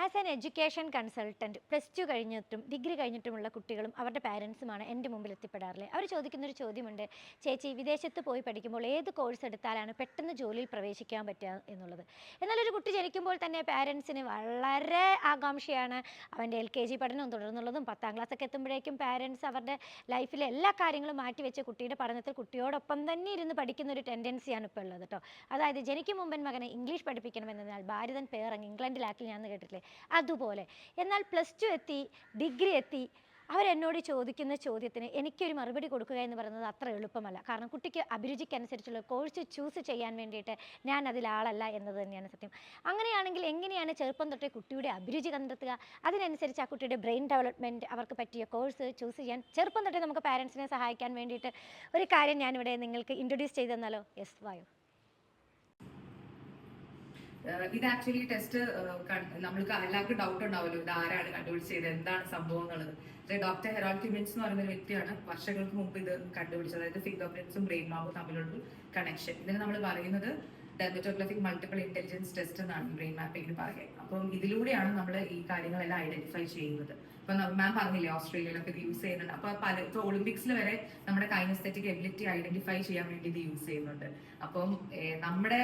As an education consultant +2 കഴിഞ്ഞിട്ടും degree കഴിഞ്ഞിട്ടുമുള്ള കുട്ടികളും അവരുടെ പാരൻസുമാണ് എൻ്റെ മുമ്പിൽ എത്തിപ്പെടാറില്ലേ. അവർ ചോദിക്കുന്നൊരു ചോദ്യമുണ്ട്, ചേച്ചി വിദേശത്ത് പോയി പഠിക്കുമ്പോൾ ഏത് കോഴ്സ് എടുത്താലാണ് പെട്ടെന്ന് ജോലിയിൽ പ്രവേശിക്കാൻ പറ്റുക എന്നുള്ളത്. എന്നാലൊരു കുട്ടി ജനിക്കുമ്പോൾ തന്നെ പാരൻസിന് വളരെ ആകാംക്ഷയാണ്. അവൻ്റെ LKG പഠനം തുടർന്നുള്ളതും 10ാം ക്ലാസ്സൊക്കെ എത്തുമ്പോഴേക്കും പാരൻസ് അവരുടെ ലൈഫിലെ എല്ലാ കാര്യങ്ങളും മാറ്റിവെച്ച് കുട്ടിയുടെ പഠനത്തിൽ കുട്ടിയോടൊപ്പം തന്നെ ഇരുന്ന് പഠിക്കുന്ന ഒരു ടെൻഡൻസിയാണ് ഇപ്പോൾ ഉള്ളത് കേട്ടോ. അതായത് ജനിക്കും മുമ്പൻ മകനെ ഇംഗ്ലീഷ് പഠിപ്പിക്കണമെന്നതിനാൽ ഭാരതൻ പേറങ്ങ് ഇംഗ്ലണ്ടിലാക്കി ഞാൻ കേട്ടിട്ടില്ലേ, അതുപോലെ. എന്നാൽ +2 എത്തി, ഡിഗ്രി എത്തി, അവരെന്നോട് ചോദിക്കുന്ന ചോദ്യത്തിന് എനിക്കൊരു മറുപടി കൊടുക്കുക എന്ന് പറയുന്നത് അത്ര എളുപ്പമല്ല. കാരണം കുട്ടിക്ക് അഭിരുചിക്കനുസരിച്ചുള്ള കോഴ്സ് ചൂസ് ചെയ്യാൻ വേണ്ടിയിട്ട് ഞാൻ അതിലാളല്ല എന്നത് തന്നെയാണ് സത്യം. അങ്ങനെയാണെങ്കിൽ എങ്ങനെയാണ് ചെറുപ്പം തൊട്ടേ കുട്ടിയുടെ അഭിരുചി കണ്ടെത്തുക? അതിനനുസരിച്ച് ആ കുട്ടിയുടെ ബ്രെയിൻ ഡെവലപ്മെൻറ്റ്, അവർക്ക് പറ്റിയ കോഴ്സ് ചൂസ് ചെയ്യാൻ ചെറുപ്പം തൊട്ടേ നമുക്ക് പാരൻസിനെ സഹായിക്കാൻ വേണ്ടിയിട്ട് ഒരു കാര്യം ഞാനിവിടെ നിങ്ങൾക്ക് ഇൻട്രൊഡ്യൂസ് ചെയ്ത് തന്നാലോ? യെസ്, വായോ. ഇത് ആക്ച്വലി ടെസ്റ്റ് നമ്മൾക്ക് എല്ലാവർക്കും ഡൗട്ട് ഉണ്ടാവുമല്ലോ, ഇത് ആരാണ് കണ്ടുപിടിച്ചത്, എന്താണ് സംഭവം എന്നുള്ളത്. ഡോക്ടർ ഹെറാൾഡ് ക്യൂമിൻസ് എന്ന് പറയുന്ന ഒരു വ്യക്തിയാണ് വർഷങ്ങൾക്ക് മുമ്പ് ഇത് കണ്ടുപിടിച്ചത്. അതായത് ഫിംഗർ പ്രിന്റ്സും ബ്രെയിൻ മാവും തമ്മിലുള്ള കണക്ഷൻ. ഇതിന് നമ്മൾ പറയുന്നത് ഡെർമറ്റോഗ്രാഫിക് മൾട്ടിപ്പിൾ ഇന്റലിജൻസ് ടെസ്റ്റ് എന്നാണ് ബ്രെയിൻ മാപ്പിംഗിന് പറയുക. അപ്പം ഇതിലൂടെയാണ് നമ്മൾ ഈ കാര്യങ്ങളെല്ലാം ഐഡന്റിഫൈ ചെയ്യുന്നത്. ഇപ്പൊ മാം പറഞ്ഞില്ലേ, ഓസ്ട്രേലിയയിലൊക്കെ ഇത് യൂസ് ചെയ്യുന്നുണ്ട്. അപ്പൊ ഇപ്പൊ ഒളിമ്പിക്സിൽ വരെ നമ്മുടെ കൈനസ്തെറ്റിക് എബിലിറ്റി ഐഡന്റിഫൈ ചെയ്യാൻ വേണ്ടി ഇത് യൂസ് ചെയ്യുന്നുണ്ട്. അപ്പം നമ്മുടെ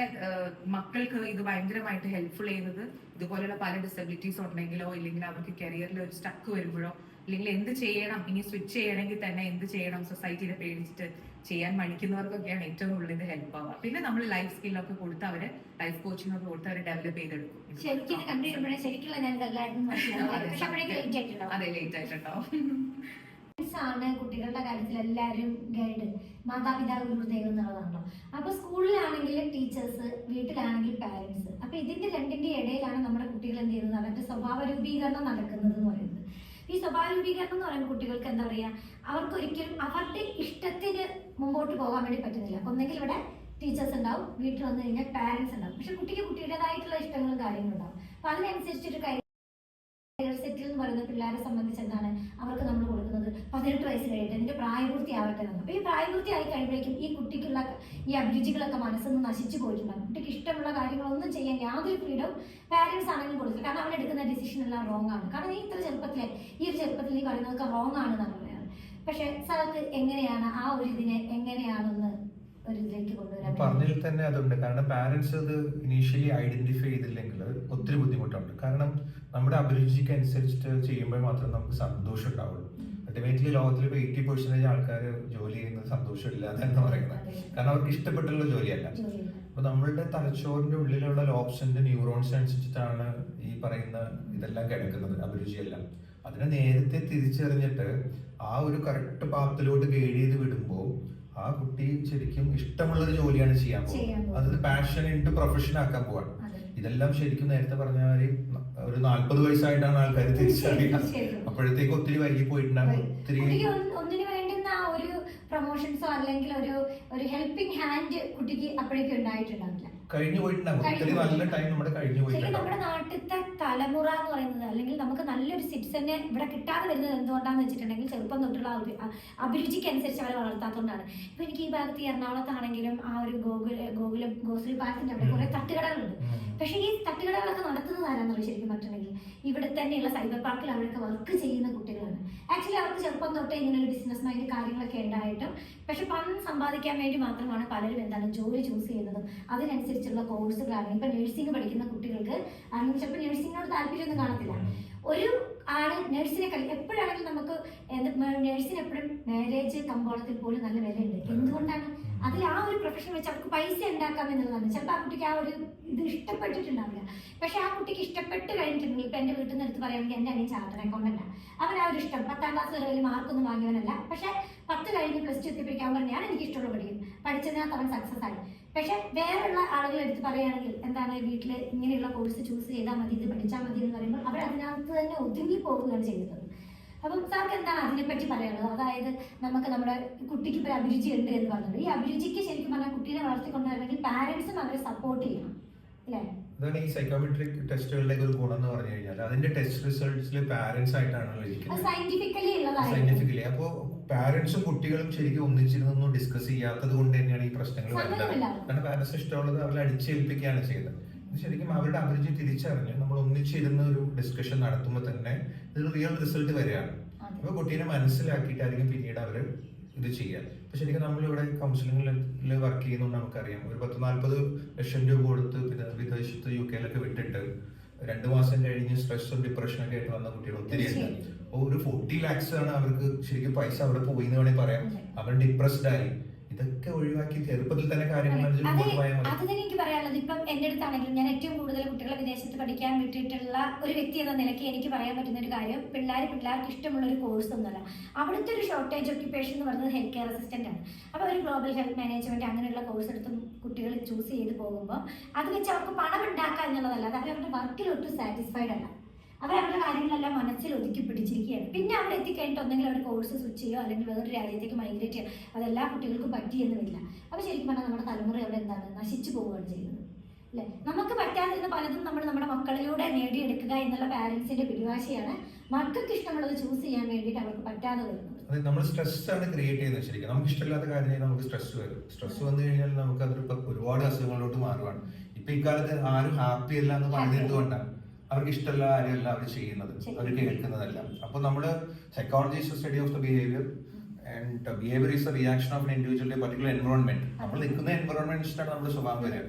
മക്കൾക്ക് ഇത് ഭയങ്കരമായിട്ട് ഹെൽപ്ഫുൾ ചെയ്യുന്നത് ഇതുപോലുള്ള പല ഡിസബിലിറ്റീസ് ഉണ്ടെങ്കിലോ, ഇല്ലെങ്കിൽ അവർക്ക് കരിയറിൽ ഒരു സ്റ്റക്ക് വരുമ്പോഴോ, അല്ലെങ്കിൽ എന്ത് ചെയ്യണം, ഇനി സ്വിച്ച് ചെയ്യണമെങ്കിൽ തന്നെ എന്ത് ചെയ്യണം, സൊസൈറ്റിനെ പേടിച്ചിട്ട് ചെയ്യാൻ മടിക്കുന്നവർക്കൊക്കെയാണ് ഏറ്റവും കൂടുതൽ ഇത് ഹെൽപ്പ് ആവുക. പിന്നെ നമ്മൾ ലൈഫ് സ്കില്ലൊക്കെ കൊടുത്ത് അവരെ, ലൈഫ് കോച്ചിങ് ഒക്കെ കൊടുത്ത് അവരെ ഡെവലപ്പ് ചെയ്തെടുക്കും. അതെ, ലേറ്റ് ആയിട്ടുണ്ടാവും. ആണ് കുട്ടികളുടെ കാര്യത്തിൽ എല്ലാവരും ഗൈഡ്, മാതാപിതാക്കൾ പ്രത്യേകം എന്നുള്ളതാണല്ലോ. അപ്പൊ സ്കൂളിലാണെങ്കിൽ ടീച്ചേഴ്സ്, വീട്ടിലാണെങ്കിൽ പാരന്റ്സ്. അപ്പൊ ഇതിന്റെ രണ്ടിന്റെ ഇടയിലാണ് നമ്മുടെ കുട്ടികൾ എന്ത് ചെയ്യുന്നത്, അവരുടെ സ്വഭാവ രൂപീകരണം നടക്കുന്നത് എന്ന് പറയുന്നത്. ഈ സ്വഭാവ രൂപീകരണം എന്ന് പറയുമ്പോൾ കുട്ടികൾക്ക് എന്താ പറയാ, അവർക്ക് ഒരിക്കലും അവരുടെ ഇഷ്ടത്തിന് മുമ്പോട്ട് പോകാൻ വേണ്ടി പറ്റുന്നില്ല. ഒന്നെങ്കിൽ ഇവിടെ ടീച്ചേഴ്സ് ഉണ്ടാവും, വീട്ടിൽ വന്നു കഴിഞ്ഞാൽ പാരന്റ്സ് ഉണ്ടാവും. പക്ഷെ കുട്ടിക്ക് കുട്ടിയുടേതായിട്ടുള്ള ഇഷ്ടങ്ങളും കാര്യങ്ങളും ഉണ്ടാവും. അപ്പൊ അതിനനുസരിച്ചൊരു സെറ്റിൽ എന്ന് പറയുന്ന പിള്ളേരെ സംബന്ധിച്ച് എന്താണ് അവർക്ക് നമ്മൾ കൊടുക്കുന്നത് 18 വയസ്സ് കഴിഞ്ഞിട്ട് എന്റെ പ്രായപൂർത്തിയാവട്ടെ എന്ന്. അപ്പൊ ഈ പ്രായപൂർത്തിയായി കഴിയുമ്പോഴേക്കും ഈ കുട്ടിക്കുള്ള ഈ അഭിരുചികളൊക്കെ മനസ്സൊന്ന് നശിച്ചു പോയിട്ടുണ്ടാകും. കുട്ടിക്ക് ഇഷ്ടമുള്ള കാര്യങ്ങളൊന്നും ചെയ്യാൻ യാതൊരു ഫ്രീഡം പാരന്റ്സ് ആണെങ്കിലും കൊടുക്കില്ല. കാരണം അവൻ എടുക്കുന്ന ഡിസിഷൻ എല്ലാം റോങ് ആണ്. കാരണം ഈ ഒരു ചെറുപ്പത്തിൽ നീ പറയുന്നതൊക്കെ റോങ് ആണെന്നാണ് പറയുന്നത്. പക്ഷെ സാർക്ക് എങ്ങനെയാണ് ആ ഒരു ഇതിനെ എങ്ങനെയാണെന്ന് പറഞ്ഞതിൽ തന്നെ അതുണ്ട്. കാരണം പാരന്റ്സ് അത് ഇനീഷ്യലി ഐഡന്റിഫൈ ചെയ്തില്ലെങ്കിൽ ഒത്തിരി ബുദ്ധിമുട്ടുണ്ട്. കാരണം നമ്മുടെ അഭിരുചിക്ക് അനുസരിച്ചിട്ട് ചെയ്യുമ്പോൾ മാത്രം നമുക്ക് സന്തോഷം ഉണ്ടാവുള്ളൂ. അൾട്ടിമേറ്റ്ലി ലോകത്തിൽ 80% ആൾക്കാർ ജോലി ചെയ്യുന്നത് സന്തോഷമില്ല എന്ന് പറയുന്നത്. കാരണം അവർക്ക് ഇഷ്ടപ്പെട്ടുള്ള ജോലിയല്ല. അപ്പൊ നമ്മളുടെ തലച്ചോറിന്റെ ഉള്ളിലുള്ള ലോബ്സിന്റെ ന്യൂറോൺസ് അനുസരിച്ചിട്ടാണ് ഈ പറയുന്ന ഇതെല്ലാം കിടക്കുന്നത്, അഭിരുചിയെല്ലാം. അതിനെ നേരത്തെ തിരിച്ചറിഞ്ഞിട്ട് ആ ഒരു കറക്റ്റ് പാത്തിലോട്ട് ഗൈഡ് ചെയ്ത് വിടുമ്പോൾ ആ കുട്ടി ശരിക്കും ഇഷ്ടമുള്ളൊരു ജോലിയാണ് ചെയ്യാൻ പോകുന്നത്. അത് പാഷൻ ഇൻടു പ്രൊഫഷൻ ആക്കാൻ പോവാണ്. ഇതെല്ലാം ശരിക്കും നേരത്തെ പറഞ്ഞ ഒരു 40 വയസ്സായിട്ടാണ് ആൾക്കാർ തിരിച്ചറിയുക. അപ്പോഴത്തേക്ക് ഒത്തിരി വൈകി പോയിട്ടുണ്ടാകും. ഒത്തിരി ഒന്നിനു വേണ്ടുന്ന ഒരു പ്രൊമോഷൻസോ അല്ലെങ്കിൽ ഒരു ഹെൽപ്പിംഗ് ഹാൻഡ് കുട്ടിക്ക് അപ്പോഴേക്കും ഉണ്ടായിട്ടുണ്ടാവില്ല, കഴിഞ്ഞു പോയിട്ടുണ്ടാകും. ഒത്തിരി നല്ല ടൈം നമ്മുടെ കഴിഞ്ഞു പോയിട്ടുണ്ടാകും. നമ്മുടെ നാട്ടിലത്തെ തലമുറ എന്ന് പറയുന്നത്, അല്ലെങ്കിൽ നമുക്ക് നല്ലൊരു സിറ്റിസനെ ഇവിടെ കിട്ടാതെ വരുന്നത് എന്തുകൊണ്ടാന്ന് വെച്ചിട്ടുണ്ടെങ്കിൽ ചെറുപ്പം തൊട്ടുള്ള അഭിരുചിക്ക് അനുസരിച്ച് അവരെ വളർത്താത്തതുകൊണ്ടാണ്. ഇപ്പൊ എനിക്ക് ഈ ഭാഗത്ത് എറണാകുളത്താണെങ്കിലും ആ ഒരു ഗോകുലം ഗോശ്രീ പാലത്തിന്റെ അവിടെ കുറെ തട്ടുകടകളുണ്ട്. പക്ഷെ ഈ തട്ടുകടകളൊക്കെ നടത്തുന്നത് ആരാന്നറിയോ ശരിക്കും പറഞ്ഞിട്ടുണ്ടെങ്കിൽ ഇവിടെ തന്നെയുള്ള സൈബർ പാർക്കിൽ അവരൊക്കെ വർക്ക് ചെയ്യുന്ന കുട്ടികളാണ്. ആക്ച്വലി അവർക്ക് ചെറുപ്പം തൊട്ടേ ഇങ്ങനെ ഒരു ബിസിനസ് മൈൻഡ് കാര്യങ്ങളൊക്കെ ഉണ്ടായിട്ടും പക്ഷെ പണം സമ്പാദിക്കാൻ വേണ്ടി മാത്രമാണ് പലരും എന്താണ് ജോലി ചൂസ് ചെയ്യുന്നതും. അതിനനുസരിച്ചുള്ള കോഴ്സുകളാണ്. ഇപ്പൊ നഴ്സിംഗ് പഠിക്കുന്ന കുട്ടികൾക്ക് ചിലപ്പോൾ നഴ്സിംഗിനോട് താല്പര്യമൊന്നും കാണത്തില്ല. ഒരു ആള് നഴ്സിനെ എപ്പോഴാണെങ്കിലും നമുക്ക് നഴ്സിന് എപ്പോഴും മാരേജ് കമ്പോളത്തിൽ പോലും നല്ല വിലയുണ്ട്. എന്തുകൊണ്ടാണ്? അതിൽ ആ ഒരു പ്രൊഫഷൻ വെച്ച് അവർക്ക് പൈസ ഉണ്ടാക്കാം എന്നുള്ളതാണ്. ചിലപ്പോൾ ആ കുട്ടിക്ക് ആ ഒരു ഇത് ഇഷ്ടപ്പെട്ടിട്ടുണ്ടാവില്ല. പക്ഷെ ആ കുട്ടിക്ക് ഇഷ്ടപ്പെട്ട് കഴിഞ്ഞിട്ടുണ്ടെങ്കിൽ ഇപ്പൊ എന്റെ വീട്ടിൽ നിന്ന് എടുത്ത് പറയുകയാണെങ്കിൽ എന്റെ അനിയൻ ചാർട്ടേഡ് അക്കൗണ്ടന്റ്. അവൻ ആ ഒരു ഇഷ്ടം 10ാം ക്ലാസ് വരെ വലിയ മാർക്കൊന്നും വാങ്ങിയവനല്ല. പക്ഷെ 10 കഴിഞ്ഞ് +2 എത്തിപ്പിടിക്കാൻ പറഞ്ഞു ഞാൻ എനിക്ക് ഇഷ്ടമുള്ള പഠിക്കും, പഠിച്ചതിനകത്ത് അവൻ സക്സസ് ആയി. പക്ഷെ വേറെയുള്ള ആളുകൾ എടുത്ത് പറയുകയാണെങ്കിൽ എന്താണ് വീട്ടിൽ ഇങ്ങനെയുള്ള കോഴ്സ് ചൂസ് ചെയ്താൽ മതി, ഇത് പഠിച്ചാൽ മതി എന്ന് പറയുമ്പോൾ അവർ അതിനകത്ത് തന്നെ ഒതുങ്ങി പോവുകയാണ് ചെയ്യുന്നത്. അപ്പം സാർക്ക് എന്താണ് അതിനെപ്പറ്റി പറയാനുള്ളത്? അതായത് നമുക്ക് നമ്മുടെ കുട്ടിക്ക് ഇപ്പോൾ അഭിരുചി ഉണ്ട് എന്ന് പറഞ്ഞത്, ഈ അഭിരുചിക്ക് ശരിക്കും പറഞ്ഞാൽ കുട്ടീനെ വളർത്തിക്കൊണ്ടുവരണമെങ്കിൽ പാരന്റ്സും അവരെ സപ്പോർട്ട് ചെയ്യണം, അല്ലേ? അതാണ് ഈ സൈക്കോമെട്രിക് ടെസ്റ്റുകളുടെ ഒരു ഗുണം എന്ന് പറഞ്ഞു കഴിഞ്ഞാൽ അതിന്റെ ടെസ്റ്റ് റിസൾട്ട്സിൽ പാരന്റ്സ് ആയിട്ടാണ് ഇരിക്കുന്നത്, സയന്റിഫിക്കലി. അപ്പോ പാരന്റ്സും കുട്ടികളും ശരിക്കും ഒന്നിച്ചിരുന്നൊന്നും ഡിസ്കസ് ചെയ്യാത്തത് കൊണ്ട് തന്നെയാണ് ഈ പ്രശ്നങ്ങൾ വരുന്നത്. കാരണം പാരന്റ്സിന് ഇഷ്ടമുള്ളത് അവരെ അടിച്ചേൽപ്പിക്കുകയാണ് ചെയ്യുന്നത്. ശരിക്കും അവരുടെ അഭിരുചി തിരിച്ചറിഞ്ഞ് നമ്മൾ ഒന്നിച്ചിരുന്ന ഒരു ഡിസ്കഷൻ നടത്തുമ്പോൾ തന്നെ ഇതൊരു റിയൽ റിസൾട്ട് വരികയാണ്. അപ്പൊ കുട്ടീനെ മനസ്സിലാക്കിയിട്ടായിരിക്കും പിന്നീട് അവര് ഇത് ചെയ്യുക. അപ്പൊ ശരിക്കും നമ്മളിവിടെ കൗൺസിലിംഗിൽ വർക്ക് ചെയ്യുന്നതുകൊണ്ട് നമുക്കറിയാം, ഒരു 10-40 ലക്ഷം രൂപ കൊടുത്ത് വിദേശത്ത് UK വിട്ടിട്ട് 2 മാസം കഴിഞ്ഞ് സ്ട്രെസ്സും ഡിപ്രഷനൊക്കെ ആയിട്ട് വന്ന കുട്ടികൾ ഒത്തിരി ഉണ്ട്. ഒരു 40 lakhs ആണ് അവർക്ക് ശരിക്കും പൈസ അവിടെ പോയി എന്ന് വേണമെങ്കിൽ പറയാം. അവർ ഡിപ്രസ്ഡ് ആയി. ഇതൊക്കെ ഒഴിവാക്കി ചെറുപ്പത്തിൽ തന്നെ കാര്യങ്ങൾ അത് തന്നെ എനിക്ക് പറയാനുള്ളത്. ഇപ്പം എൻ്റെ അടുത്താണെങ്കിലും ഞാൻ ഏറ്റവും കൂടുതൽ കുട്ടികളെ വിദേശത്ത് പഠിക്കാൻ വിട്ടിട്ടുള്ള ഒരു വ്യക്തി എന്ന നിലയ്ക്ക് എനിക്ക് പറയാൻ പറ്റുന്ന ഒരു കാര്യം, പിള്ളേർക്ക് ഇഷ്ടമുള്ള ഒരു കോഴ്സ് ഒന്നുമല്ല. അവിടുത്തെ ഒരു ഷോർട്ടേജ് ഒക്യുപ്പേഷൻ എന്ന് പറയുന്നത് ഹെൽത്ത് കെയർ അസിസ്റ്റന്റ് ആണ്. അപ്പോൾ ഒരു ഗ്ലോബൽ ഹെൽത്ത് മാനേജ്മെന്റ് അങ്ങനെയുള്ള കോഴ്സ് എടുത്ത് കുട്ടികൾ ചൂസ് ചെയ്ത് പോകുമ്പോൾ അത് വെച്ച് അവർക്ക് പണം ഉണ്ടാക്കുക എന്നുള്ളതല്ല, അത് അവരുടെ വർക്കിലൊട്ടും സാറ്റിസ്ഫൈഡ് അല്ല. അവരവരുടെ കാര്യങ്ങളെല്ലാം മനസ്സിൽ ഒതുക്കി പിടിച്ചിരിക്കുകയാണ്. പിന്നെ അവിടെ എത്തിക്കഴിഞ്ഞിട്ട് ഒന്നെങ്കിൽ അവർ കോഴ്സ് സ്വിച്ച് ചെയ്യുക, അല്ലെങ്കിൽ വേറൊരു രാജ്യത്തേക്ക് മൈഗ്രേറ്റ് ചെയ്യുക. അതെല്ലാ കുട്ടികൾക്കും പറ്റിയെന്നുമില്ല. അപ്പോൾ ശരിക്കും പറഞ്ഞാൽ നമ്മുടെ തലമുറ അവിടെ എന്താണ് നശിച്ചു പോവുകയാണ് ചെയ്യുന്നത്, അല്ലേ? നമുക്ക് പറ്റാതിരുന്ന പലതും നമ്മൾ നമ്മുടെ മക്കളിലൂടെ നേടിയെടുക്കുക എന്നുള്ള പാരൻസിന്റെ പിടിവാശിയാണ് മക്കൾക്ക് ഇഷ്ടമുള്ളത് ചൂസ് ചെയ്യാൻ വേണ്ടിയിട്ട് അവർക്ക് പറ്റാതെ വരുന്നത്. നമ്മൾ സ്ട്രെസ് ആണ് ക്രിയേറ്റ് ചെയ്യുന്നത്. ശരിക്കും നമുക്ക് ഇഷ്ടമില്ലാത്ത കാര്യം നമുക്ക് സ്ട്രെസ് വരും. സ്ട്രെസ് വന്നു കഴിഞ്ഞാൽ നമുക്ക് അതൊരു ഒരുപാട് അസുഖങ്ങളിലോട്ട് മാറുകയാണ്. ഇപ്പൊ ഇക്കാലത്ത് ആരും ഹാപ്പി അല്ല എന്ന് പറയുന്നത് എന്തുകൊണ്ടാണ്? അവർക്ക് ഇഷ്ടമുള്ള കാര്യമല്ല അവർ ചെയ്യുന്നത്, അവർ കേൾക്കുന്നതല്ല. അപ്പൊ നമ്മള് psychology is study of the behaviour, and behaviour is A reaction of individual particular environment. നമ്മൾ നിൽക്കുന്ന എൻവയോൺമെന്റിനാണ് നമ്മുടെ സ്വഭാവം വരിക.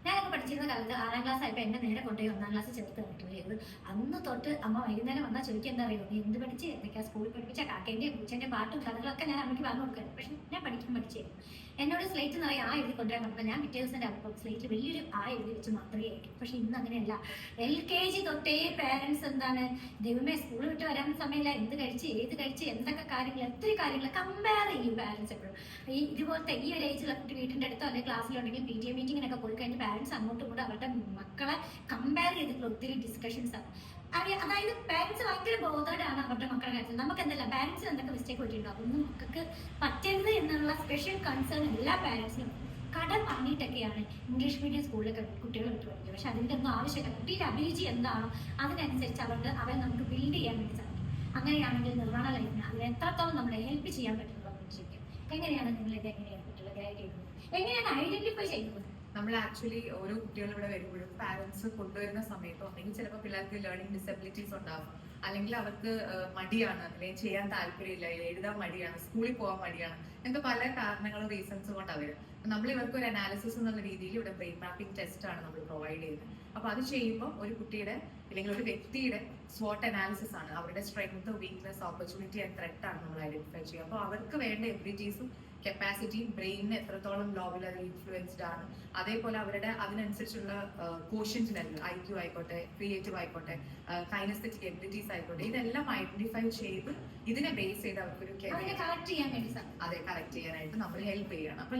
ഞാനൊക്കെ പഠിച്ചിരുന്ന കാലത്ത് 6ാം ക്ലാസ് ആയപ്പോൾ എന്നെ നേരെ കൊണ്ടുപോയി 1ാം ക്ലാസ് ചേർത്ത് കിട്ടുകയത്. അന്ന് തൊട്ട് അമ്മ വൈകുന്നേരം വന്നാൽ ചോദിക്കുക എന്താ അറിയോ, നീ എന്ത് പഠിച്ച് എന്തൊക്കെയാ സ്കൂളിൽ പഠിപ്പിച്ച കാക്കേന്റെയും പൂച്ചേന്റെയും പാട്ടും കഥകളൊക്കെ ഞാൻ അമ്മയ്ക്ക് പറഞ്ഞു കൊടുക്കുന്നത്. പക്ഷെ ഞാൻ പഠിക്കാൻ പഠിച്ചായിരുന്നു. എന്നോട് സ്ലേറ്റ് നിറയെ ആ എഴുതി കൊണ്ടുവരാൻ പറഞ്ഞാൽ ഞാൻ പിറ്റേ ദിവസം അപ്പം സ്ലേറ്റ് വലിയൊരു ആ എഴുതി വെച്ച് മാത്രമേ ആയിരിക്കും. പക്ഷെ ഇന്ന് അങ്ങനെയല്ല. LKG തൊട്ടേ പാരൻസ് എന്താണ്, ദൈവമേ സ്കൂളിൽ വിട്ട് വരാൻ സമയമില്ല, എന്ത് കഴിച്ച് ഏത് കഴിച്ച് എന്തൊക്കെ കാര്യങ്ങൾ എത്ര കാര്യങ്ങൾ കമ്പയർ ചെയ്യും പാരൻസ് എപ്പോഴും. ഈ ഇതുപോലത്തെ ഈ ഒരു ഏജിലുള്ള കുട്ടി വീട്ടിൻ്റെ അടുത്തോ അല്ലെങ്കിൽ ക്ലാസ്സിലുണ്ടെങ്കിൽ PTA മീറ്റിങ്ങിനൊക്കെ പോയി കഴിഞ്ഞ് പാരൻസ് അങ്ങോട്ടും ഇങ്ങോട്ടും അവരുടെ മക്കളെ കമ്പയർ ചെയ്തിട്ടുള്ള ഒത്തിരി ഡിസ്കഷൻസ് ആണ്. അതായത് പാരൻസ് ഭയങ്കര ബോധേഡാണ് അവരുടെ മക്കളുടെ കാര്യത്തിൽ. നമുക്ക് എന്തല്ല പാരൻസിന് എന്തൊക്കെ മിസ്റ്റേക്ക് പറ്റിയിട്ടുണ്ടോ അതൊന്നും മക്കൾക്ക് പറ്റരുത് എന്നുള്ള സ്പെഷ്യൽ കൺസേൺ എല്ലാ പാരൻസിനും. കടം വാങ്ങിയിട്ടൊക്കെയാണ് ഇംഗ്ലീഷ് മീഡിയം സ്കൂളിലൊക്കെ കുട്ടികൾ വിട്ടു പഠിക്കുക. പക്ഷെ അതിൻ്റെ ഒന്നും ആവശ്യമില്ല. കുട്ടിയുടെ അഭിരുചി എന്താണോ അതിനനുസരിച്ച് അവരെ നമുക്ക് ബിൽഡ് ചെയ്യാൻ വേണ്ടി സാധിക്കും. അങ്ങനെയാണെങ്കിൽ നിർവ്വഹണ ലൈഫിന് അതിന് എത്രത്തോളം നമ്മളെ ഹെൽപ്പ് ചെയ്യാൻ പറ്റുന്നത് ശരിക്കും. എങ്ങനെയാണ് നിങ്ങൾ ഇത് എങ്ങനെയാണ് കുട്ടികളെ ഗൈഡ് ചെയ്യുന്നത്, എങ്ങനെയാണ് ഐഡന്റിഫൈ ചെയ്യുന്നത്? നമ്മൾ ആക്ച്വലി ഓരോ കുട്ടികൾ ഇവിടെ വരുമ്പോഴും പാരന്റ്സ് കൊണ്ടുവരുന്ന സമയത്തോ അല്ലെങ്കിൽ ചിലപ്പോൾ പിള്ളേർക്ക് ലേണിംഗ് ഡിസബിലിറ്റീസ് ഉണ്ടാകും, അല്ലെങ്കിൽ അവർക്ക് മടിയാണ്, അല്ലെങ്കിൽ ചെയ്യാൻ താല്പര്യമില്ല, എഴുതാൻ മടിയാണ്, സ്കൂളിൽ പോകാൻ മടിയാണ്, അങ്ങനത്തെ പല കാരണങ്ങളും റീസൺസ് കൊണ്ടാണ് വരും. നമ്മൾ ഇവർക്ക് ഒരു അനാലിസിസ് എന്നുള്ള രീതിയിൽ ഇവിടെ ബ്രെയിൻ മാപ്പിംഗ് ടെസ്റ്റ് ആണ് നമ്മൾ പ്രൊവൈഡ് ചെയ്യുന്നത്. അപ്പോൾ അത് ചെയ്യുമ്പോൾ ഒരു കുട്ടിയുടെ അല്ലെങ്കിൽ ഒരു വ്യക്തിയുടെ SWOT അനാലിസിസ് ആണ്. അവരുടെ strength, weakness, opportunity and threat ആണ് നമ്മൾ ഐഡന്റിഫൈ ചെയ്യുക. അപ്പോൾ അവർക്ക് വേണ്ട എബിലിറ്റീസും കപ്പാസിറ്റിയും ബ്രെയിനിന് എത്രത്തോളം ലോബിൽ അത് ഇൻഫ്ലുവൻസ്ഡ് ആണ്, അതേപോലെ അവരുടെ അതിനനുസരിച്ചുള്ള കോഷ്യന്റിനല്ല IQ ആയിക്കോട്ടെ, ക്രിയേറ്റീവ് ആയിക്കോട്ടെ, കൈനസ്തെറ്റിക് എബിലിറ്റീസ് ആയിക്കോട്ടെ, ഇതെല്ലാം ഐഡന്റിഫൈ ചെയ്ത് ഇതിനെ ബേസ് ചെയ്ത് അവർക്കൊരു കറക്റ്റ് ചെയ്യാൻ വേണ്ടി കറക്റ്റ് ചെയ്യാനായിട്ട് നമ്മൾ ഹെൽപ്പ് ചെയ്യണം. അപ്പോൾ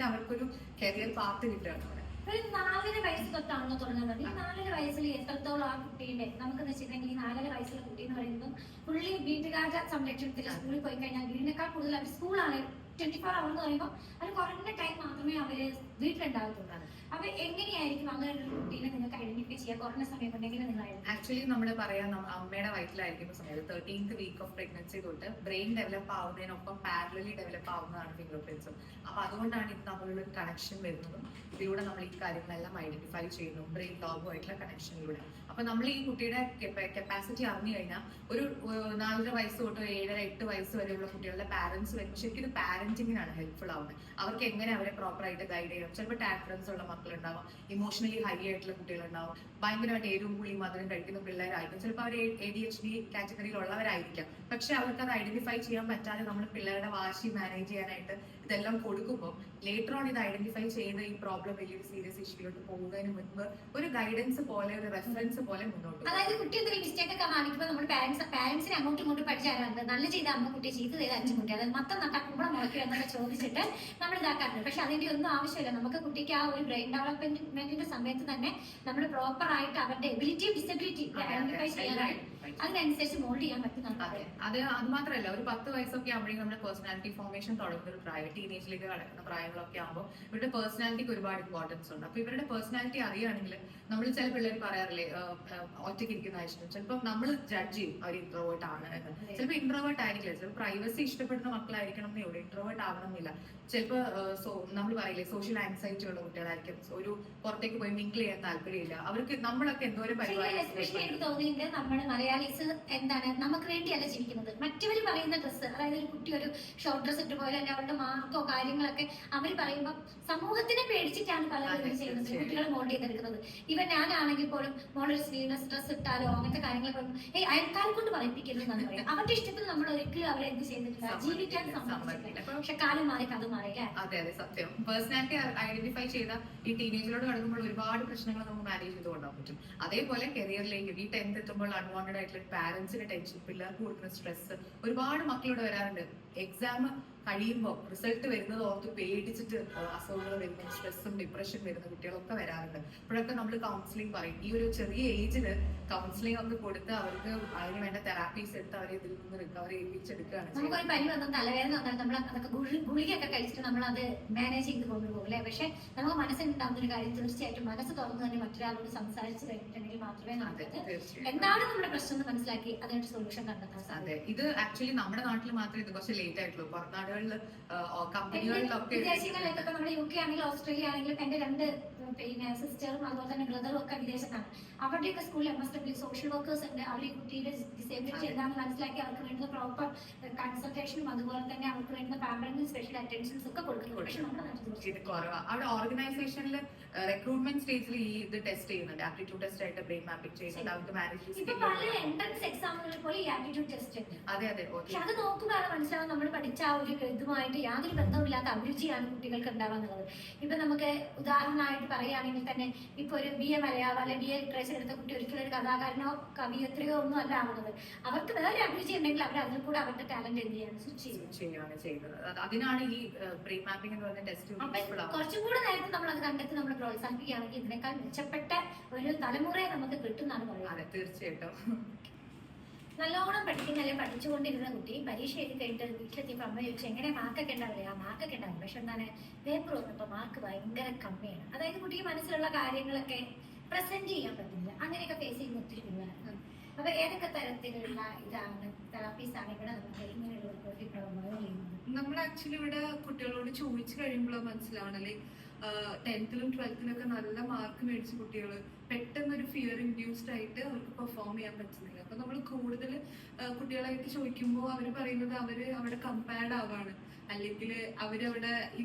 അവർക്കൊരു കരിയർ പാത്ത് കിട്ടുകയാണ്. ഒരു 4 വയസ്സ് തൊട്ടാണല്ലോ തുടങ്ങുന്നത്. ഈ 4 വയസ്സിൽ എത്രത്തോളം ആ കുട്ടീന്റെ നമുക്കെന്ന് വെച്ചിട്ടുണ്ടെങ്കിൽ ഈ 4 വയസ്സുള്ള കുട്ടി എന്ന് പറയുമ്പോൾ പുള്ളി വീട്ടുകാരുടെ സംരക്ഷണത്തിൽ സ്കൂളിൽ പോയി കഴിഞ്ഞാൽ വീടിനേക്കാൾ കൂടുതൽ അവർ സ്കൂളാണ് 24 hours എന്ന് പറയുമ്പോൾ അത് കുറഞ്ഞ ടൈം മാത്രമേ അവര് വീട്ടിലുണ്ടാകത്തുള്ളൂ. അപ്പൊ എങ്ങനെയായിരിക്കും അങ്ങനെ ഒരു കുട്ടീനെ നിങ്ങൾക്ക് ഐഡന്റിഫൈ ചെയ്യാൻ കുറഞ്ഞ സമയം ഉണ്ടെങ്കിൽ നിങ്ങൾ ആക്ച്വലി നമ്മൾ പറയാം, അമ്മയുടെ വയറ്റിലായിരിക്കുന്ന സമയത്ത് 13th വീക്ക് ഓഫ് പ്രഗ്നൻസി തൊട്ട് ബ്രെയിൻ ഡെവലപ്പ് ആവുന്നതിനൊപ്പം പാരലലി ഡെവലപ്പ് ആവുന്നതാണ് ഫിംഗർ പ്രിന്റ്സും. അപ്പൊ അതുകൊണ്ടാണ് ഇത് തമ്മിലുള്ള ഒരു കണക്ഷൻ വരുന്നതും. ഇതിലൂടെ നമ്മൾ ഈ കാര്യങ്ങളെല്ലാം ഐഡന്റിഫൈ ചെയ്യുന്നു ബ്രെയിൻ ലോഗുമായിട്ടുള്ള കണക്ഷനിലൂടെ. അപ്പൊ നമ്മൾ ഈ കുട്ടിയുടെ കപ്പാസിറ്റി അറിഞ്ഞു കഴിഞ്ഞാൽ ഒരു 4.5 വയസ്സ് തൊട്ട് 7-8 വയസ്സ് വരെയുള്ള കുട്ടികളുടെ പാരന്റ്സ് വരുമ്പോൾ ശരിക്കും ഇത് പാരന്റിങ്ങിനാണ് ഹെൽപ്ഫുൾ ആവുന്നത്. അവർക്ക് എങ്ങനെ അവരെ പ്രോപ്പറായിട്ട് ഗൈഡ് ചെയ്യണം. ചിലപ്പോൾ ടാക്രൻസ് ഉള്ള മക്കളുണ്ടാവും, ഇമോഷണലി ഹൈ ആയിട്ടുള്ള കുട്ടികളുണ്ടാവും, ഭയങ്കരമായിട്ട് എരിവും പുളിയും മധുരം കഴിക്കുന്ന പിള്ളേരായിരിക്കും, ചിലപ്പോൾ അവർ ADHD കാറ്റഗറിയിലുള്ളവരായിരിക്കാം. പക്ഷെ അവർക്ക് അത് ഐഡന്റിഫൈ ചെയ്യാൻ പറ്റാതെ നമ്മൾ പിള്ളേരുടെ വാശി മാനേജ് ചെയ്യാനായിട്ട് ഇതെല്ലാം കൊടുക്കുമ്പോൾ ലേറ്റർ ഓൺ ഇത് ഐഡന്റിഫൈ ചെയ്ത് ഈ പ്രോബ്ലം വലിയൊരു സീരിയസ് ഇഷ്യൂലോട്ട് പോകുന്നതിന് മുൻപ് ഒരു ഗൈഡൻസ് പോലെ, ഒരു റെഫറൻസ് പോലെ മുന്നോട്ട്. അതായത് കുട്ടി എന്തെങ്കിലും മിസ്റ്റേക്ക് ഒക്കെ കാണിക്കുമ്പോൾ നമ്മൾ പാരന്റ്സിനെ അങ്ങോട്ടും ഇങ്ങോട്ടും പഠിച്ചാറുണ്ട്. നല്ല ചെയ്ത അമ്മ കുട്ടി, ചീത്ത ചെയ്ത അച്ഛൻ കുട്ടി, അതായത് മൊത്തം നട്ടാ കുമ്പളം മുളയ്ക്കുക എന്നൊക്കെ ചോദിച്ചിട്ട് നമ്മൾ ഇതാക്കാറുണ്ട്. പക്ഷെ അതിന്റെ ഒന്നും ആവശ്യമില്ല. നമുക്ക് കുട്ടിക്ക് ആ ഒരു ബ്രെയിൻ ഡെവലപ്മെന്റിന്റെ സമയത്ത് തന്നെ നമ്മൾ പ്രോപ്പർ ആയിട്ട് അവരുടെ എബിലിറ്റിയും ഡിസബിലിറ്റി ഐഡന്റിഫൈ ചെയ്യാനായിട്ട് അതിനനുസരിച്ച് മോൾഡ് ചെയ്യാൻ പറ്റുന്നുണ്ട്. അതെ, അത് മാത്രമല്ല, ഒരു 10 വയസ്സൊക്കെ ആകുമ്പോഴേക്കും നമ്മുടെ പേഴ്സണാലിറ്റി ഫോർമേഷൻ തുടങ്ങുന്ന ഒരു പ്രായം, ടീനേജിലേക്ക് കടക്കുന്ന പ്രായങ്ങളൊക്കെ ആകുമ്പോൾ ഇവരുടെ പേഴ്സണാലിറ്റിക്ക് ഒരുപാട് ഇമ്പോർട്ടൻസ് ഉണ്ട്. അപ്പൊ ഇവരുടെ പേഴ്സണാലിറ്റി അറിയുകയാണെങ്കിൽ, നമ്മൾ ചില പിള്ളേർ പറയാറില്ലേ ഒറ്റയ്ക്ക് ഇരിക്കുന്ന ഇഷ്ടം, ചിലപ്പോൾ നമ്മൾ ജഡ്ജ് ചെയ്യും അവർ ഇൻട്രോവേർട്ട് ആണ് എന്ന്. ചിലപ്പോൾ ഇൻട്രോവേർട്ട് ആയിരിക്കില്ല, ചിലപ്പോൾ പ്രൈവസി ഇഷ്ടപ്പെടുന്ന മക്കളായിരിക്കണം എന്നേ ഉള്ളൂ, ഇൻട്രോവേർട്ട് ആവണമെന്നില്ല. ചിലപ്പോൾ നമ്മൾ പറയില്ലേ സോഷ്യൽ ആൻസൈറ്റി ഉള്ള കുട്ടികളായിരിക്കും, ഒരു പുറത്തേക്ക് പോയി മിങ്കിൾ ചെയ്യാൻ താല്പര്യമില്ല അവർക്ക്. നമ്മളൊക്കെ എന്തോരം എസ്പെഷ്യലി എനിക്ക് തോന്നിയിട്ട് നമ്മൾ മലയാളീസ് എന്താണ് നമുക്ക് വേണ്ടിയല്ല ജീവിക്കുന്നത്. മറ്റവർ പറയുന്ന ഡ്രസ്സ്, അതായത് ഒരു കുട്ടി ഒരു ഷോർട്ട് ഡ്രസ് ഇട്ട് പോലെ തന്നെ അവരുടെ മാർക്കോ കാര്യങ്ങളൊക്കെ അവർ പറയുമ്പോൾ സമൂഹത്തിനെ പേടിച്ചിട്ടാണ് പലരും ചെയ്യുന്നത്, കുട്ടികൾ മോൾഡ് ചെയ്തെടുക്കുന്നത്. ഇവൻ ഞാനാണെങ്കിൽ പോലും മോളൊരു സ്ലീവ്ലെസ് ഡ്രസ് ഇട്ടാലോ അങ്ങനത്തെ കാര്യങ്ങൾ പറയുമ്പോൾ അയൽക്കാരെ കൊണ്ട് പറയിപ്പിക്കരുത് എന്നാണ് പറയാം. അവരുടെ ഇഷ്ടത്തിന് നമ്മൾ ഒരിക്കലും അവരെ എന്ത് ചെയ്യുന്നില്ല, ജീവിക്കാൻ സമ്മതിച്ചില്ല. പക്ഷെ കാലം മാറി കഥ മാറി. അതെ അതെ, സത്യം. പേഴ്സണാലിറ്റി ഐഡന്റിഫൈ ചെയ്ത ഈ ടീനേജിലോട് കടക്കുമ്പോൾ ഒരുപാട് പ്രശ്നങ്ങൾ നമുക്ക് മാനേജ് ചെയ്ത് കൊണ്ടുപോകാൻ പറ്റും. അതേപോലെ കരിയറിലേക്ക് ഈ 10th എത്തുമ്പോൾ അൺവാണ്ടഡ് ആയിട്ടുള്ള പാരന്റ്സിന്റെ ടെൻഷൻ, പിള്ളേർക്ക് കൊടുക്കുന്ന സ്ട്രെസ് ഒരുപാട് മക്കളോട് വരാറുണ്ട്. എക്സാം കഴിയുമ്പോൾ റിസൾട്ട് വരുന്നത് ഓർത്ത് പേടിച്ചിട്ട് അസുഖങ്ങൾ വരുന്ന, സ്ട്രെസ്സും ഡിപ്രഷൻ വരുന്ന കുട്ടികളൊക്കെ വരാറുണ്ട്. അപ്പോഴൊക്കെ നമ്മൾ കൗൺസിലിംഗ് പറയും. ഈ ഒരു ചെറിയ ഏജില് കൗൺസിലിംഗ് ഒക്കെ കൊടുത്ത് അവർക്ക് അതിന് വേണ്ട തെറാപ്പീസ് എടുത്ത് അവരെ ഇതിൽ നിന്ന് റിക്കവറി ചെയ്യിപ്പിച്ചെടുക്കുകയാണ്. നമുക്കൊരു പനി വന്നാൽ തലവേദന വന്നാൽ നമ്മൾ അതൊക്കെ ഗുളികയൊക്കെ കഴിച്ചിട്ട് നമ്മൾ അത് മാനേജ് ചെയ്ത് കൊണ്ടുപോകും അല്ലേ. പക്ഷെ നമുക്ക് മനസ്സിലുണ്ടാകുന്ന ഒരു കാര്യം തീർച്ചയായിട്ടും മനസ്സ് തുറന്നു തന്നെ മറ്റൊരാളോട് സംസാരിച്ച് കഴിഞ്ഞിട്ടുണ്ടെങ്കിൽ മാത്രമേ നമുക്ക് എന്താണ് നമ്മുടെ പ്രശ്നം എന്ന് മനസ്സിലാക്കി അതിനൊരു സൊല്യൂഷൻ കണ്ടെത്താൻ സാധിക്കും. അതെ, ഇത് ആക്ച്വലി നമ്മുടെ നാട്ടിൽ മാത്രമേ ഇത് കുറച്ച് ലേറ്റ് ആയിട്ടുള്ളൂ. പുറം നാടുകളിൽ കമ്പനികളിലൊക്കെ, വിദേശങ്ങളിലൊക്കെ നമ്മുടെ UK ആണെങ്കിലും ഓസ്ട്രേലിയ ആണെങ്കിലും എന്റെ 2 സിസ്റ്ററും അതുപോലെ തന്നെ ബ്രദറും ഒക്കെ വിദേശത്താണ്. അവരുടെയൊക്കെ സ്കൂളിൽ MSW സോഷ്യൽ വർക്കേഴ്സ് ഉണ്ട്. അവർ ഈ കുട്ടിയുടെ ഡിസേബിലിറ്റി എന്താണെന്ന് മനസ്സിലാക്കി അവർക്ക് വേണ്ടുന്ന പ്രോപ്പർ കൺസൾട്ടേഷനും അതുപോലെ തന്നെ അവർക്ക് വേണ്ടുന്ന പാമ്പറിംഗും സ്പെഷ്യൽ അറ്റൻഷൻസ് ഒക്കെ കൊടുക്കുന്നു. പക്ഷെ നമ്മുടെ നാട്ടിൽ ഇത് കുറവാണ്. അവിടെ ഓർഗനൈസേഷനിൽ റിക്രൂട്ട്മെന്റ് സ്റ്റേജിൽ ഈ ഇത് ടെസ്റ്റ് ചെയ്യുന്നുണ്ട്, ആപ്റ്റിറ്റ്യൂഡ് ടെസ്റ്റ് ആയിട്ട് ബ്രെയിൻ മാപ്പിംഗ് ചെയ്യുന്നുണ്ട്. അവർക്ക് ഇപ്പൊ പല എൻട്രൻസ് എക്സാമുകളിൽ പോലെ ഈ ആപ്റ്റിറ്റ്യൂഡ് ടെസ്റ്റ് ഉണ്ട്. അതെ അതെ, പക്ഷെ അത് നോക്കുമ്പോഴാണ് മനസ്സിലാവും നമ്മൾ പഠിച്ച ആ ഒരു ഇതുമായിട്ട് യാതൊരു ബന്ധമില്ലാത്ത അഭിരുചിയാണ് കുട്ടികൾക്ക് ഉണ്ടാവുന്നത്. ഇപ്പൊ നമുക്ക് ഉദാഹരണമായിട്ട് പറയുകയാണെങ്കിൽ തന്നെ ഇപ്പൊ ഒരു BA മലയാളം അല്ലെങ്കിൽ BA ലിറ്ററേച്ചർ എടുത്ത കുട്ടി ഒരിക്കലും ഒരു കഥാകാരനോ കവിയത്രിയോ ഒന്നും അല്ല ആവുന്നത്. അവർക്ക് വേറെ അഭിരുചി ഉണ്ടെങ്കിൽ അവർ അതിൽ കൂടെ അവരുടെ ടാലന്റ് എന്ത് ചെയ്യാണ് ചെയ്യുന്നത്. അതിനാണ് ഈ ബ്രെയിൻ മാപ്പിംഗ് എന്ന് പറയുന്ന ടെസ്റ്റ്. കുറച്ചും കൂടെ നേരത്തെ നമ്മൾ അത് കണ്ടെത്തി നമ്മൾ പ്രോത്സാഹിപ്പിക്കുകയാണെങ്കിൽ ഇതിനേക്കാൾ മെച്ചപ്പെട്ട ഒരു തലമുറയെ നമുക്ക് കിട്ടുന്നതാണ് പറയുന്നത്. തീർച്ചയായിട്ടും. നല്ലോണം പഠിക്കുന്ന അല്ലെങ്കിൽ പഠിച്ചുകൊണ്ടിരുന്ന കുട്ടി പരീക്ഷ എഴുതി കഴിഞ്ഞിട്ട് വീട്ടിലെത്തിയപ്പോൾ അമ്മ ചോദിച്ചു എങ്ങനെ മാർക്കൊക്കെ ഉണ്ടാവില്ല. മാർക്കൊക്കെ ഉണ്ടാവും, പക്ഷെ എന്താണ് പേപ്പർ വന്നപ്പോൾ മാർക്ക് ഭയങ്കര കമ്മിയാണ്. അതായത് കുട്ടിക്ക് മനസ്സിലുള്ള കാര്യങ്ങളൊക്കെ പ്രസന്റ് ചെയ്യാൻ പറ്റില്ല. അങ്ങനെയൊക്കെ ഫേസ് ചെയ്യുന്ന ഒത്തിരി പിള്ളേരാണ്. അപ്പൊ ഏതൊക്കെ തരത്തിലുള്ള ഇതാണ് തെറാപ്പീസ് ആണ് ഇവിടെ നമുക്ക് ഇങ്ങനെയുള്ള കുട്ടി പ്രൊമോട്ട് ചെയ്യുന്നത്? നമ്മൾ ആക്ച്വലി ഇവിടെ കുട്ടികളോട് ചോദിച്ചു കഴിയുമ്പോൾ മനസ്സിലാവണല്ലേ, 10th-ലും 12th-ലൊക്കെ നല്ല മാർക്ക് മേടിച്ച കുട്ടികൾ പെട്ടെന്നൊരു ഫിയർ ഇൻഡ്യൂസ്ഡ് ആയിട്ട് അവർക്ക് പെർഫോം ചെയ്യാൻ പറ്റുന്നില്ല. അപ്പൊ നമ്മൾ കൂടുതൽ കുട്ടികളായിട്ട് ചോദിക്കുമ്പോൾ അവർ പറയുന്നത് അവര് അവിടെ കമ്പയർഡ് ആവാണ്, അല്ലെങ്കിൽ അവരവിടെ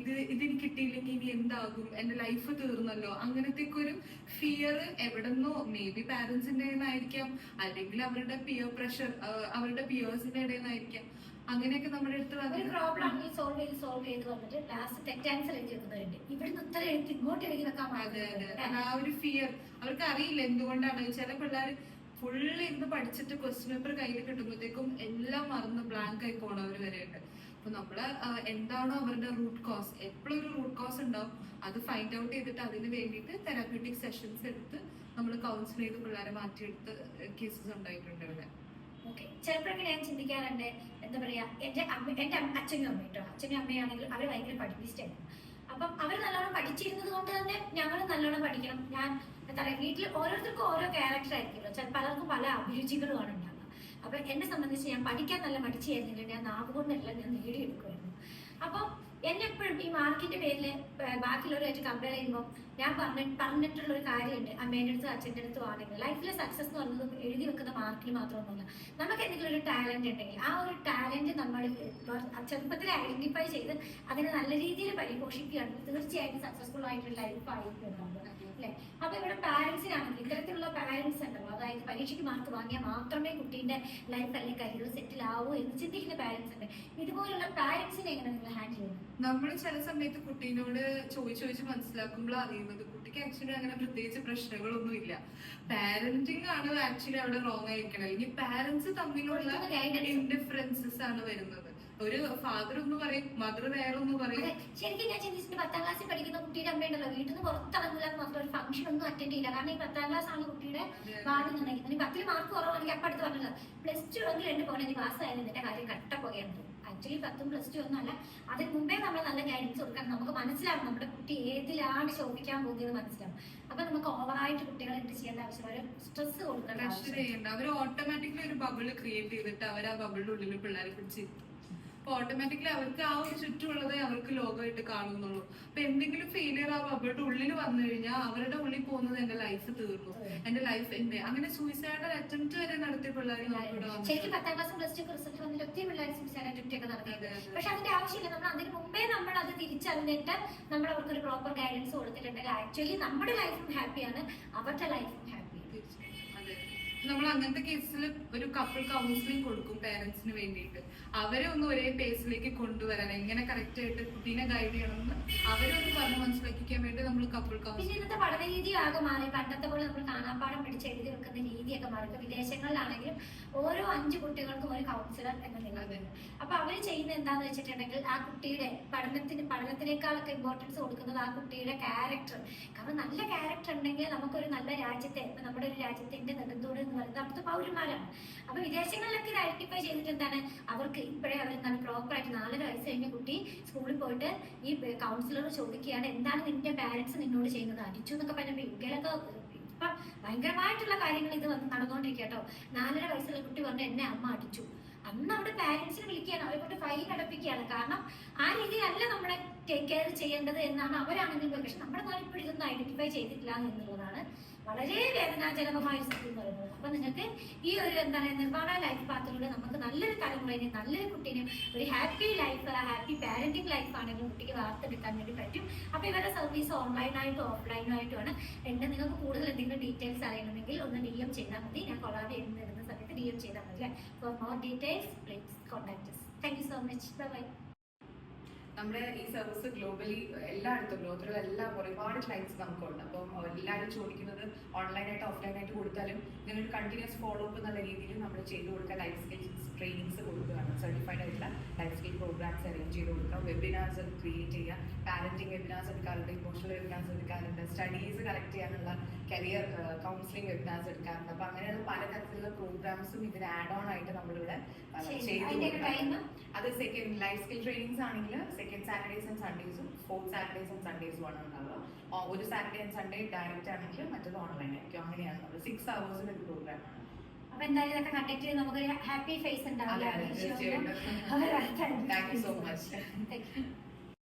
ഇതിന് കിട്ടിയില്ലെങ്കിൽ ഇനി എന്താകും, എന്റെ ലൈഫ് തീർന്നല്ലോ, അങ്ങനത്തെ ഒരു ഫിയർ എവിടെന്നോ മേ ബി പാരന്റ്സിന്റെ ആയിരിക്കാം, അല്ലെങ്കിൽ അവരുടെ പിയർ പ്രഷർ അവരുടെ പിയേഴ്സിന്റെ ഇടയിൽ നിന്നായിരിക്കാം. അങ്ങനെയൊക്കെ നമ്മുടെ അടുത്ത് ഒരു പ്രോബ്ലം ആണെങ്കിൽ സോൾവ് ചെയ്ത് വന്നിട്ട് ലാസ്റ്റ് തെറ്റ് ആൻസർ എഴുതി വെക്കുന്നവരുണ്ട്. ഇവിടുന്ന് ഉത്തരം എഴുതി ഇങ്ങോട്ട് എഴുതി വെക്കാൻ ആ ഒരു ഫിയർ അവർക്ക് അറിയില്ല എന്തുകൊണ്ടാണ്. ചില പിള്ളേർ ഫുള്ള് ഇരുന്ന് പഠിച്ചിട്ട് ക്വസ്റ്റ്യൻ പേപ്പർ കയ്യിൽ കിട്ടുമ്പോഴത്തേക്കും എല്ലാം മറന്ന് ബ്ലാങ്ക് ആയി പോണവർ വരെയുണ്ട്. അപ്പൊ നമ്മള് എന്താണോ അവരുടെ റൂട്ട് കോസ്, എപ്പോഴും ഒരു റൂട്ട് കോസ് ഉണ്ടാവും, അത് ഫൈൻഡ് ഔട്ട് ചെയ്തിട്ട് അതിന് വേണ്ടിയിട്ട് തെറാപ്യൂട്ടിക് സെഷൻസ് എടുത്ത് നമ്മൾ കൗൺസിൽ ചെയ്ത് പിള്ളേരെ മാറ്റിയെടുത്ത് കേസസ് ഉണ്ടായിട്ടുണ്ട് ഇവിടെ. ചിലപ്പോഴൊക്കെ ഞാൻ ചിന്തിക്കാറുണ്ട്, എന്താ പറയാ, എന്റെ അച്ഛനും അമ്മയും കേട്ടോ, അച്ഛനും അമ്മയാണെങ്കിൽ അവർ ഭയങ്കര പഠിപ്പിച്ചിട്ടായിരുന്നു. അപ്പം അവർ നല്ലോണം പഠിച്ചിരുന്നത് കൊണ്ട് തന്നെ ഞങ്ങൾ നല്ലോണം പഠിക്കണം. ഞാൻ എന്താ പറയാ, വീട്ടിൽ ഓരോരുത്തർക്കും ഓരോ ക്യാരക്ടർ ആയിരിക്കുമല്ലോ, പലർക്കും പല അഭിരുചികളുമാണ് ഉണ്ടാകുക. അപ്പൊ എന്നെ സംബന്ധിച്ച് ഞാൻ പഠിക്കാൻ നല്ല പഠിച്ചായിരുന്നില്ല, ഞാൻ നാവ് കൊണ്ടല്ല ഞാൻ നേടിയെടുക്കുമായിരുന്നു. അപ്പം എന്നെ എപ്പോഴും ഈ മാർക്കിന്റെ പേരിൽ ബാക്കിയുള്ളവരായിട്ട് കമ്പയർ ചെയ്യുമ്പോൾ ഞാൻ പറഞ്ഞിട്ടുള്ള ഒരു കാര്യമുണ്ട്, അമ്മേൻ്റെ അടുത്തും അച്ഛൻ്റെ അടുത്തും ആണെങ്കിൽ ലൈഫിലെ സക്സസ് എന്ന് പറയുന്നത് എഴുതി വെക്കുന്ന മാർക്കിന് മാത്രമൊന്നുമല്ല. നമുക്ക് എന്തെങ്കിലും ഒരു ടാലന്റ് ഉണ്ടെങ്കിൽ ആ ഒരു ടാലന്റ് നമ്മൾ ചെറുപ്പത്തിൽ ഐഡന്റിഫൈ ചെയ്ത് അതിനെ നല്ല രീതിയിൽ പരിപോഷിക്കുകയാണെങ്കിൽ തീർച്ചയായിട്ടും സക്സസ്ഫുൾ ആയിട്ടുള്ള ലൈഫ് ആയിരിക്കും അല്ലെ. അപ്പൊ ഇവിടെ പാരന്റ്സിനാണെങ്കിൽ ഇത്തരത്തിലുള്ള പാരന്റ്സ് ഉണ്ടല്ലോ, അതായത് പരീക്ഷയ്ക്ക് മാർക്ക് വാങ്ങിയാൽ മാത്രമേ കുട്ടീന്റെ ലൈഫ് അല്ലെങ്കിൽ കരിയർ സെറ്റിൽ ആവൂ എന്ന് ചിന്തിക്കുന്ന പാരന്റ്സ് ഉണ്ട്. ഇതുപോലുള്ള പാരന്റ്സിനെ എങ്ങനെ നിങ്ങൾ ഹാൻഡിൽ ചെയ്യുന്നത്? നമ്മൾ ചില സമയത്ത് കുട്ടീനോട് ചോദിച്ച് മനസ്സിലാക്കുമ്പോൾ അറിയുന്നത് കുട്ടിക്ക് ആക്ച്വലി അങ്ങനെ പ്രത്യേകിച്ച് പ്രശ്നങ്ങളൊന്നും ഇല്ല. പാരന്റിങ് ആണ് ആക്ച്വലി അവിടെ റോങ് ആയിരിക്കണം. ഇനി പാരന്റ്സ് തമ്മിലുള്ള ഇൻഡിഫറൻസസ് ആണ് വരുന്നത്. ഒരു ഫാദർ ഒന്ന് പറയും, മദർ വേറെ ഒന്ന് പറയും. അതെ, ശരിക്കും ഞാൻ ചിന്തിച്ചിട്ട് 10ാം ക്ലാസ്സിൽ പഠിക്കുന്ന കുട്ടിയുടെ അമ്മയുണ്ടല്ലോ, വീട്ടിൽ നിന്ന് പുറത്തിറങ്ങില്ല എന്ന് മാത്രം ഒരു ഫംഗ്ഷൻ ഒന്നും അറ്റൻഡ് ചെയ്യില്ല. കാരണം ഈ 10ാം ക്ലാസ് ആണ് കുട്ടിയുടെ ഭാഗം നിർണ്ണയിക്കുന്നത്. 10ൽ മാർക്ക് കുറവാണെങ്കിൽ അപ്പം അടുത്ത് പറഞ്ഞില്ല, +2 എങ്കിൽ 2 പോകണം, ഇനി പാസ്സായാലും ഇതിന്റെ കാര്യം കട്ടപ്പോകയാണ്. ആക്ച്വലി 10ഉം +2 ഒന്നും അല്ല, അതിന് മുമ്പേ നമ്മൾ നല്ല ഗൈഡൻസ് കൊടുക്കണം. നമുക്ക് മനസ്സിലാവും നമ്മുടെ കുട്ടി ഏതിലാണ് ശോഭിക്കാൻ പോകുന്നത് മനസ്സിലാവും. അപ്പൊ നമുക്ക് ഓവറായിട്ട് കുട്ടികളെ എന്ത് ചെയ്യേണ്ട ആവശ്യം, ഒരു സ്ട്രെസ് കൊടുക്കേണ്ട പ്രഷർ ആവശ്യം. ചെയ്യണ്ട. അവർ ഓട്ടോമാറ്റിക്കലി ഒരു ബബിള് ക്രിയേറ്റ് ചെയ്തിട്ട് അവർ ആ ബബിളിന്റെ ഉള്ളിൽ പിള്ളേരെ പിടിച്ചിരുത്തും. അപ്പൊ ഓട്ടോമാറ്റിക്കലി അവർക്ക് ആ ഒരു ചുറ്റുമുള്ളതേ അവർക്ക് ലോകമായിട്ട് കാണുന്നുള്ളൂ. അപ്പൊ എന്തെങ്കിലും ഫെയിലിയർ ആ ബബിളുടെ ഉള്ളിൽ വന്നു കഴിഞ്ഞാൽ അവരുടെ ഉള്ളിൽ പോകുന്നത് എന്റെ ലൈഫ് തീർന്നു, എന്റെ ലൈഫ് എന്റെ, അങ്ങനെ സൂയിസൈഡ് അറ്റംപ്റ്റ് വരെ നടത്തിയ പിള്ളേർ ശരിക്കും 10ാം ക്ലാസ്സും +2 റിസൾട്ട് വന്നിട്ട് ഒത്തിരി പിള്ളേർ സൂയിസൈഡ് അറ്റംപ്റ്റ് ഒക്കെ നടത്തിയത്. പക്ഷെ അതിന്റെ ആവശ്യമില്ല. നമ്മൾ അതിന് മുമ്പേ നമ്മൾ അത് തിരിച്ചറിഞ്ഞിട്ട് നമ്മൾ അവർക്കൊരു പ്രോപ്പർ ഗൈഡൻസ് കൊടുത്തിട്ടുണ്ടെങ്കിൽ ആക്ച്വലി നമ്മുടെ ലൈഫും ഹാപ്പിയാണ്, അവരുടെ ലൈഫും ഹാപ്പിയാണ്. നമ്മൾ അങ്ങനത്തെ കേസിൽ ഒരു കപ്പിൾ കൗൺസിലിംഗ് കൊടുക്കും പേരൻസിന് വേണ്ടിയിട്ട്. അവരെ ഒന്ന് ഒരേ പേസിലേക്ക് കൊണ്ടുവരാൻ, എങ്ങനെ കറക്റ്റ് ആയിട്ട് കുട്ടീനെ ഗൈഡ് ചെയ്യണമെന്ന് അവരെ ഒന്ന് പറഞ്ഞ് മനസ്സിലാക്കിക്കാൻ വേണ്ടി നമ്മൾ കപ്പിൾ പിന്നെ കൗൺസിലിംഗ്. ഇന്നത്തെ പഠന രീതി ആകെ മാറി. പണ്ടത്തെ പോലെ നമ്മൾ കാണാപ്പാടം പിടിച്ച് എഴുതി വെക്കുന്ന രീതിയൊക്കെ മാറി. ഇപ്പൊ വിദേശങ്ങളിലാണെങ്കിലും ഓരോ 5 കുട്ടികൾക്കും ഒരു കൗൺസിലർ എന്ന നിലവിലുണ്ട്. അപ്പൊ അവര് ചെയ്യുന്ന എന്താന്ന് വെച്ചിട്ടുണ്ടെങ്കിൽ ആ കുട്ടിയുടെ പഠനത്തിനേക്കാളൊക്കെ ഇമ്പോർട്ടൻസ് കൊടുക്കുന്നത് ആ കുട്ടിയുടെ ക്യാരക്ടർ. കാരണം നല്ല ക്യാരക്ടർ ഉണ്ടെങ്കിൽ നമുക്കൊരു നല്ല രാജ്യത്തെ, ഇപ്പൊ നമ്മുടെ ഒരു രാജ്യത്തിന്റെ നെടുന്തൂട് എന്ന് പറയുന്നത് അവിടുത്തെ പൗരന്മാരാണ്. അപ്പൊ വിദേശങ്ങളിലൊക്കെ ഇത് ഐഡന്റിഫൈ ചെയ്തിട്ട് എന്താണ്, അവർക്ക് ഇപ്പോഴേ അവരെന്താണ് പ്രോപ്പറായിട്ട് 4 വയസ്സ് കഴിഞ്ഞ കുട്ടി സ്കൂളിൽ പോയിട്ട് ഈ കൗൺസിലർ ചോദിക്കുകയാണ് എന്താണ് നിന്റെ പാരന്റ്സ് നിന്നോട് ചെയ്യുന്നത്, അടിച്ചു എന്നൊക്കെ പറഞ്ഞപ്പോൾ യുകെയിലൊക്കെ ഇപ്പൊ ഭയങ്കരമായിട്ടുള്ള കാര്യങ്ങൾ ഇത് നടന്നുകൊണ്ടിരിക്കുക കേട്ടോ. 4.5 വയസ്സുള്ള കുട്ടി പറഞ്ഞു എന്നെ അമ്മ അടിച്ചു. അന്ന് അവിടെ പാരന്റ്സിനെ വിളിക്കുകയാണ്, അവരെ കൊണ്ട് ഫൈൻ അടപ്പിക്കുകയാണ്. കാരണം ആ രീതിയിലല്ല നമ്മളെ ടേക്ക് കെയർ ചെയ്യേണ്ടത് എന്നാണ് അവരാണെങ്കിൽ. പക്ഷെ നമ്മുടെ നാട്ടിൽ ഇപ്പോഴും ഇതൊന്നും ഐഡന്റിഫൈ ചെയ്തിട്ടില്ല എന്നുള്ളതാണ് വളരെ വേദനാജനകമായ ഒരു സത്യം എന്ന് പറയുന്നത്. അപ്പൊ നിങ്ങൾക്ക് ഈ ഒരു എന്താണ് നിർമ്മാണ ലൈഫ് പാത്തിലൂടെ നമുക്ക് നല്ലൊരു തലമുറയെ, നല്ലൊരു കുട്ടീനെ, ഒരു happy life, happy parenting life ആണെങ്കിലും കുട്ടിക്ക് വാർത്തെടുക്കാൻ വേണ്ടി പറ്റും. അപ്പൊ ഇവരുടെ സർവീസ് ഓൺലൈനായിട്ടും ഓഫ്ലൈനായിട്ടുമാണ്. നിങ്ങൾക്ക് കൂടുതൽ എന്തെങ്കിലും ഡീറ്റെയിൽസ് അറിയണമെങ്കിൽ ഒന്ന് DM ചെയ്താൽ മതി. ഞാൻ കൊളാബ് ചെയ്യുന്ന സമയത്ത് DM ചെയ്താൽ മതി. For more details please contact us. Thank you so much. Bye. നമ്മുടെ ഈ സർവീസ് ഗ്ലോബലി എല്ലായിടത്തും, ലോകത്തിലുള്ള എല്ലാം ഒരുപാട് ക്ലൈൻറ്റ്സ് നമുക്കുണ്ട്. അപ്പം എല്ലാവരും ചോദിക്കുന്നത് ഓൺലൈനായിട്ട് ഓഫ്ലൈനായിട്ട് കൊടുത്താലും നിങ്ങൾ കണ്ടിന്യൂസ് ഫോളോ അപ്പ് എന്നുള്ള രീതിയിൽ നമ്മൾ ചെയ്ത് കൊടുക്കുക. ലൈഫ് സ്കിൽ ട്രെയിനിങ്സ് കൊടുക്കുകയാണ്. സർട്ടിഫൈഡ് ആയിട്ടുള്ള ലൈഫ് സ്കിൽ പ്രോഗ്രാംസ് അറേഞ്ച് ചെയ്ത് കൊടുക്കുക. വെബിനാർസ് ക്രിയേറ്റ് ചെയ്യുക. പാരന്റിങ് വെബിനാർസ് എടുക്കാറുണ്ട്, ഇമോഷണൽ വെബിനാർസ് എടുക്കാറുണ്ട്, സ്റ്റഡീസ് കറക്റ്റ് ചെയ്യാനുള്ള കരിയർ കൗൺസിലിംഗ് വെബിനാർസ് എടുക്കാറുണ്ട്. അപ്പം അങ്ങനെയുള്ള പലതരത്തിലുള്ള പ്രോഗ്രാംസും ഇതിന് ആഡ് ഓൺ ആയിട്ട് നമ്മളിവിടെ ചെയ്ത് കൊടുക്കുക. അത് സെക്കൻഡ് ലൈഫ് സ്കിൽ ട്രെയിനിങ്സ് ആണെങ്കിൽ സെക്കൻഡ് സാറ്റർഡേസ് ആൻഡ് സൺഡേസും 4th സാറ്റർഡേസ് ആൻഡ് സൺഡേസും ആണ് ഉണ്ടാവുക. ഒരു സാറ്റർഡേ ആൻഡ് സൺഡേ ഡയറക്റ്റ് ആണെങ്കിൽ മറ്റത് ഓൺലൈൻ ആയിരിക്കും. അങ്ങനെയാണ് നമ്മൾ 6 hours ഒരു പ്രോഗ്രാം. അപ്പൊ എന്തായാലും ഇതൊക്കെ കണ്ടക്ട് ചെയ്ത് നമുക്കൊരു ഹാപ്പി ഫേസ് ഉണ്ടാവില്ല. Thank you so much. Thank you.